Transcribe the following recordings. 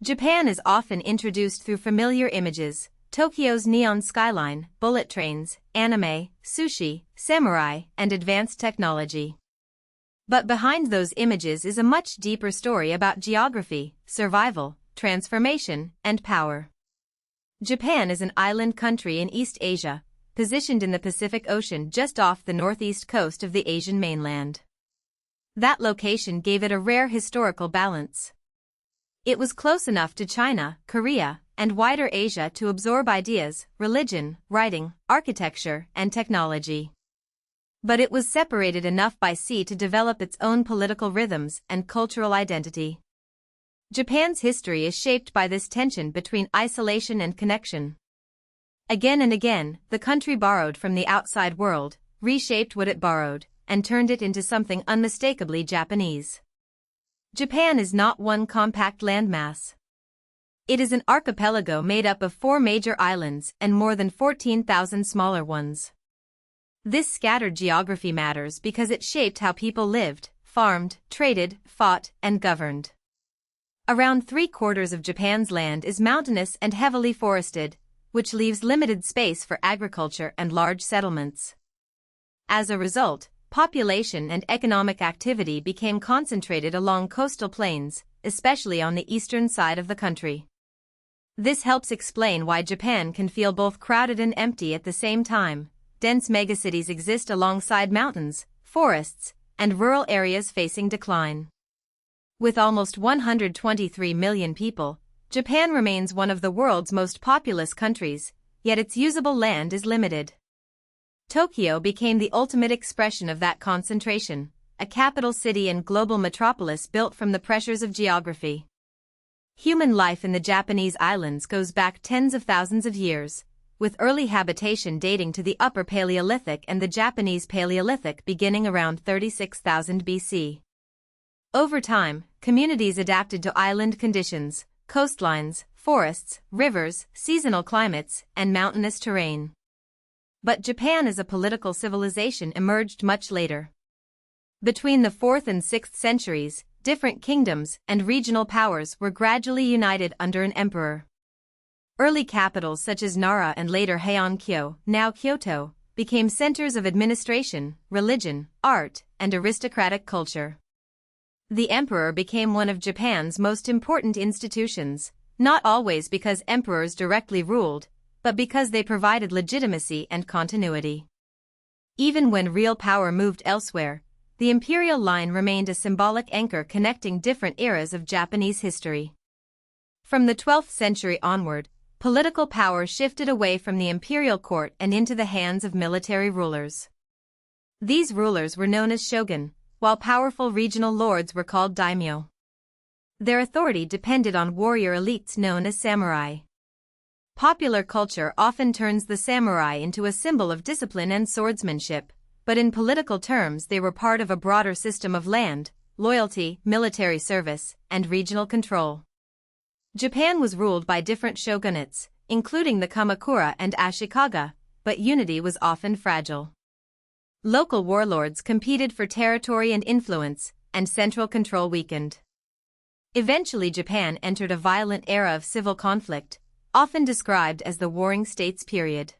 Japan is often introduced through familiar images: Tokyo's neon skyline, bullet trains, anime, sushi, samurai, and advanced technology. But behind those images is a much deeper story about geography, survival, transformation, and power. Japan is an island country in East Asia, positioned in the Pacific Ocean just off the northeast coast of the Asian mainland. That location gave it a rare historical balance. It was close enough to China, Korea, and wider Asia to absorb ideas, religion, writing, architecture, and technology. But it was separated enough by sea to develop its own political rhythms and cultural identity. Japan's history is shaped by this tension between isolation and connection. Again and again, the country borrowed from the outside world, reshaped what it borrowed, and turned it into something unmistakably Japanese. Japan is not one compact landmass. It is an archipelago made up of 4 major islands and more than 14,000 smaller ones. This scattered geography matters because it shaped how people lived, farmed, traded, fought, and governed. Around 3/4 of Japan's land is mountainous and heavily forested, which leaves limited space for agriculture and large settlements. As a result, population and economic activity became concentrated along coastal plains, especially on the eastern side of the country. This helps explain why Japan can feel both crowded and empty at the same time. Dense megacities exist alongside mountains, forests, and rural areas facing decline. With almost 123 million people, Japan remains one of the world's most populous countries, yet its usable land is limited. Tokyo became the ultimate expression of that concentration, a capital city and global metropolis built from the pressures of geography. Human life in the Japanese islands goes back tens of thousands of years, with early habitation dating to the Upper Paleolithic and the Japanese Paleolithic beginning around 36,000 BC. Over time, communities adapted to island conditions, coastlines, forests, rivers, seasonal climates, and mountainous terrain. But Japan as a political civilization emerged much later. Between the 4th and 6th centuries, different kingdoms and regional powers were gradually united under an emperor. Early capitals such as Nara and later Heian-kyo, now Kyoto, became centers of administration, religion, art, and aristocratic culture. The emperor became one of Japan's most important institutions, not always because emperors directly ruled, but because they provided legitimacy and continuity. Even when real power moved elsewhere, the imperial line remained a symbolic anchor connecting different eras of Japanese history. From the 12th century onward, political power shifted away from the imperial court and into the hands of military rulers. These rulers were known as shogun, while powerful regional lords were called daimyo. Their authority depended on warrior elites known as samurai. Popular culture often turns the samurai into a symbol of discipline and swordsmanship, but in political terms they were part of a broader system of land, loyalty, military service, and regional control. Japan was ruled by different shogunates, including the Kamakura and Ashikaga, but unity was often fragile. Local warlords competed for territory and influence, and central control weakened. Eventually Japan entered a violent era of civil conflict, often described as the Warring States period.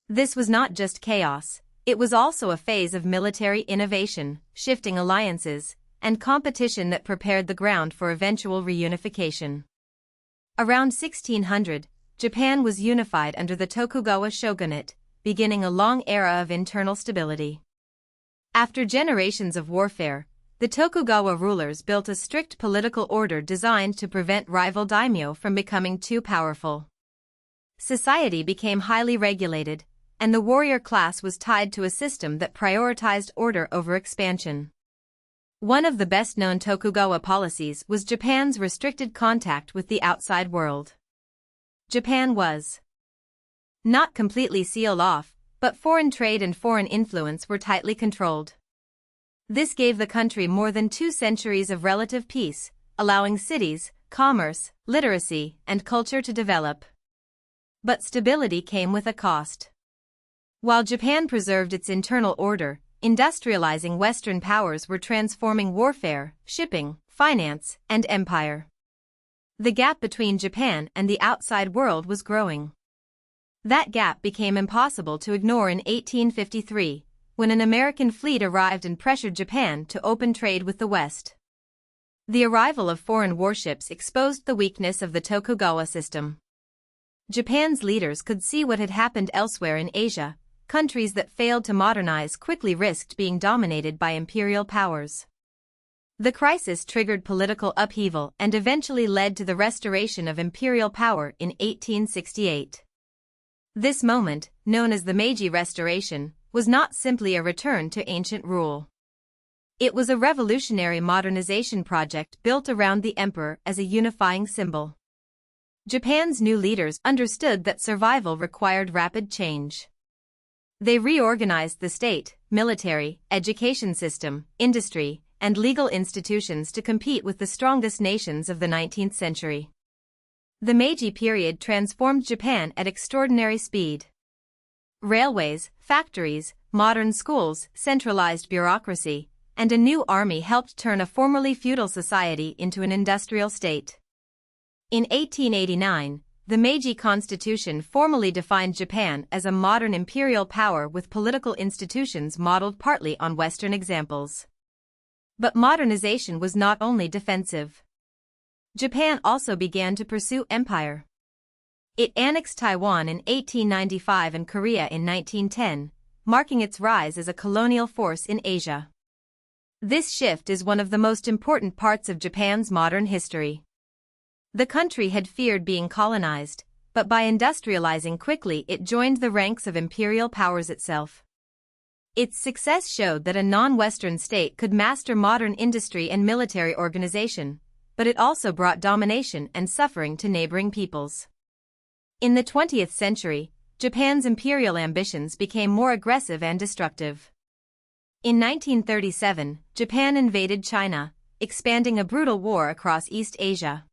This was not just chaos, it was also a phase of military innovation, shifting alliances, and competition that prepared the ground for eventual reunification. Around 1600, Japan was unified under the Tokugawa shogunate, beginning a long era of internal stability. After generations of warfare, the Tokugawa rulers built a strict political order designed to prevent rival daimyo from becoming too powerful. Society became highly regulated, and the warrior class was tied to a system that prioritized order over expansion. One of the best-known Tokugawa policies was Japan's restricted contact with the outside world. Japan was not completely sealed off, but foreign trade and foreign influence were tightly controlled. This gave the country more than 2 centuries of relative peace, allowing cities, commerce, literacy, and culture to develop. But stability came with a cost. While Japan preserved its internal order, industrializing Western powers were transforming warfare, shipping, finance, and empire. The gap between Japan and the outside world was growing. That gap became impossible to ignore in 1853, when an American fleet arrived and pressured Japan to open trade with the West. The arrival of foreign warships exposed the weakness of the Tokugawa system. Japan's leaders could see what had happened elsewhere in Asia. Countries that failed to modernize quickly risked being dominated by imperial powers. The crisis triggered political upheaval and eventually led to the restoration of imperial power in 1868. This moment, known as the Meiji Restoration, was not simply a return to ancient rule. It was a revolutionary modernization project built around the emperor as a unifying symbol. Japan's new leaders understood that survival required rapid change. They reorganized the state, military, education system, industry, and legal institutions to compete with the strongest nations of the 19th century. The Meiji period transformed Japan at extraordinary speed. Railways, factories, modern schools, centralized bureaucracy, and a new army helped turn a formerly feudal society into an industrial state. In 1889, the Meiji Constitution formally defined Japan as a modern imperial power with political institutions modeled partly on Western examples. But modernization was not only defensive. Japan also began to pursue empire. It annexed Taiwan in 1895 and Korea in 1910, marking its rise as a colonial force in Asia. This shift is one of the most important parts of Japan's modern history. The country had feared being colonized, but by industrializing quickly it joined the ranks of imperial powers itself. Its success showed that a non-Western state could master modern industry and military organization, but it also brought domination and suffering to neighboring peoples. In the 20th century, Japan's imperial ambitions became more aggressive and destructive. In 1937, Japan invaded China, expanding a brutal war across East Asia.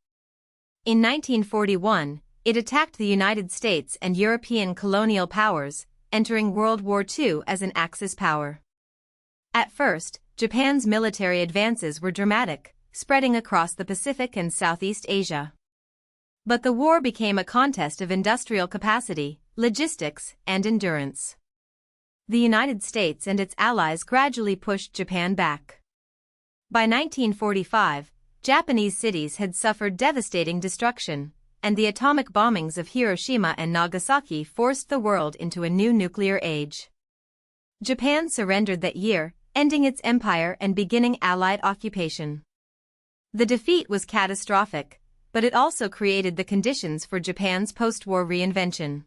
In 1941, it attacked the United States and European colonial powers, entering World War II as an Axis power. At first, Japan's military advances were dramatic, spreading across the Pacific and Southeast Asia. But the war became a contest of industrial capacity, logistics, and endurance. The United States and its allies gradually pushed Japan back. By 1945, Japanese cities had suffered devastating destruction, and the atomic bombings of Hiroshima and Nagasaki forced the world into a new nuclear age. Japan surrendered that year, ending its empire and beginning Allied occupation. The defeat was catastrophic, but it also created the conditions for Japan's post-war reinvention.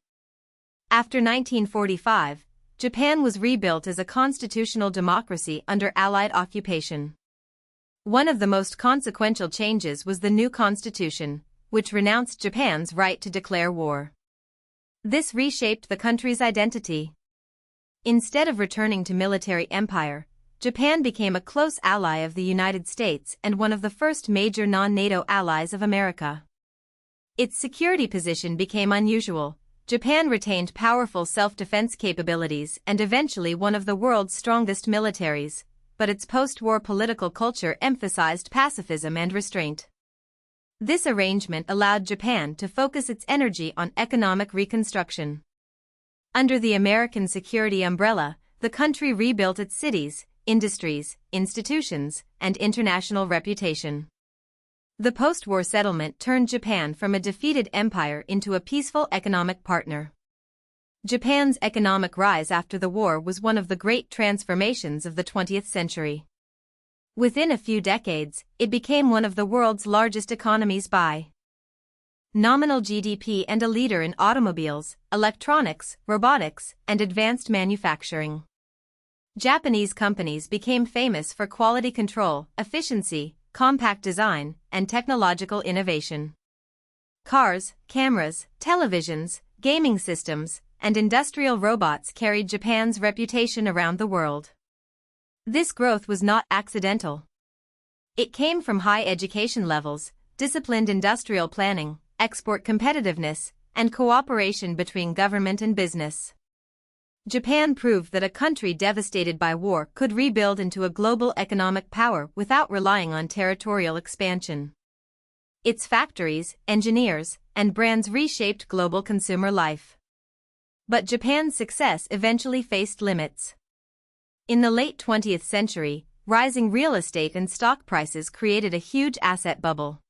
After 1945, Japan was rebuilt as a constitutional democracy under Allied occupation. One of the most consequential changes was the new constitution, which renounced Japan's right to declare war. This reshaped the country's identity. Instead of returning to military empire, Japan became a close ally of the United States and one of the first major non-NATO allies of America. Its security position became unusual. Japan retained powerful self-defense capabilities and eventually one of the world's strongest militaries, but its post-war political culture emphasized pacifism and restraint. This arrangement allowed Japan to focus its energy on economic reconstruction. Under the American security umbrella, the country rebuilt its cities, industries, institutions, and international reputation. The post-war settlement turned Japan from a defeated empire into a peaceful economic partner. Japan's economic rise after the war was one of the great transformations of the 20th century. Within a few decades, it became one of the world's largest economies by nominal GDP and a leader in automobiles, electronics, robotics, and advanced manufacturing. Japanese companies became famous for quality control, efficiency, compact design, and technological innovation. Cars, cameras, televisions, gaming systems, and industrial robots carried Japan's reputation around the world. This growth was not accidental. It came from high education levels, disciplined industrial planning, export competitiveness, and cooperation between government and business. Japan proved that a country devastated by war could rebuild into a global economic power without relying on territorial expansion. Its factories, engineers, and brands reshaped global consumer life. But Japan's success eventually faced limits. In the late 20th century, rising real estate and stock prices created a huge asset bubble.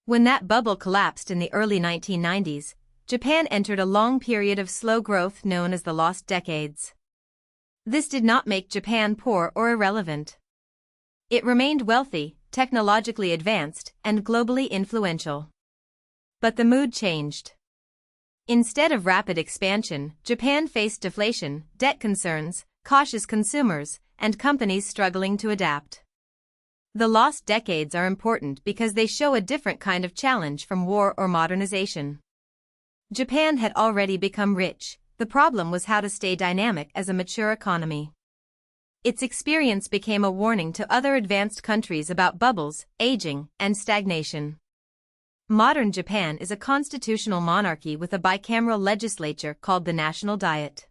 When that bubble collapsed in the early 1990s, Japan entered a long period of slow growth known as the Lost Decades. This did not make Japan poor or irrelevant. It remained wealthy, technologically advanced, and globally influential. But the mood changed. Instead of rapid expansion, Japan faced deflation, debt concerns, cautious consumers, and companies struggling to adapt. The lost decades are important because they show a different kind of challenge from war or modernization. Japan had already become rich, the problem was how to stay dynamic as a mature economy. Its experience became a warning to other advanced countries about bubbles, aging, and stagnation. Modern Japan is a constitutional monarchy with a bicameral legislature called the National Diet.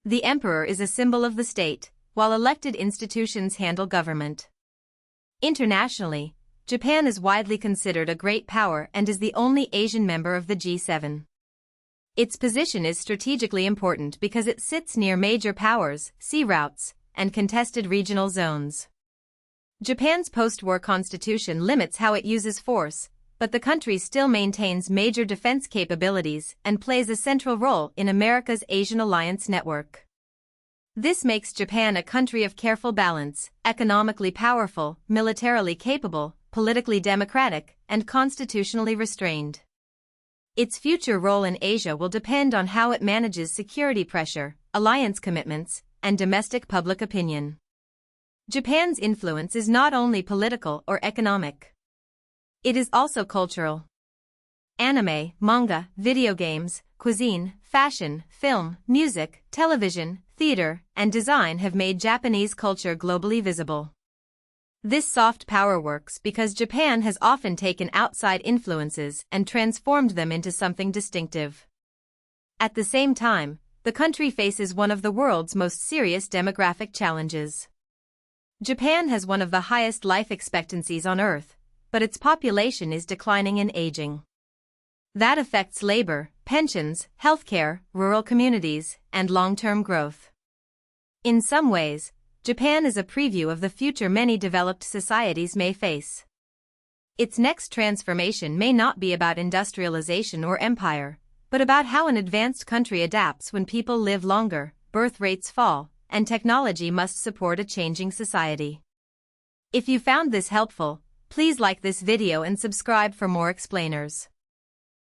The emperor is a symbol of the state, while elected institutions handle government. Internationally, Japan is widely considered a great power and is the only Asian member of the G7. Its position is strategically important because it sits near major powers, sea routes, and contested regional zones. Japan's post-war constitution limits how it uses force, but the country still maintains major defense capabilities and plays a central role in America's Asian alliance network. This makes Japan a country of careful balance, economically powerful, militarily capable, politically democratic, and constitutionally restrained. Its future role in Asia will depend on how it manages security pressure, alliance commitments, and domestic public opinion. Japan's influence is not only political or economic. It is also cultural. Anime, manga, video games, cuisine, fashion, film, music, television, theater, and design have made Japanese culture globally visible. This soft power works because Japan has often taken outside influences and transformed them into something distinctive. At the same time, the country faces one of the world's most serious demographic challenges. Japan has one of the highest life expectancies on Earth, but its population is declining and aging. That affects labor, pensions, healthcare, rural communities, and long-term growth. In some ways, Japan is a preview of the future many developed societies may face. Its next transformation may not be about industrialization or empire, but about how an advanced country adapts when people live longer, birth rates fall, and technology must support a changing society. If you found this helpful, please like this video and subscribe for more explainers.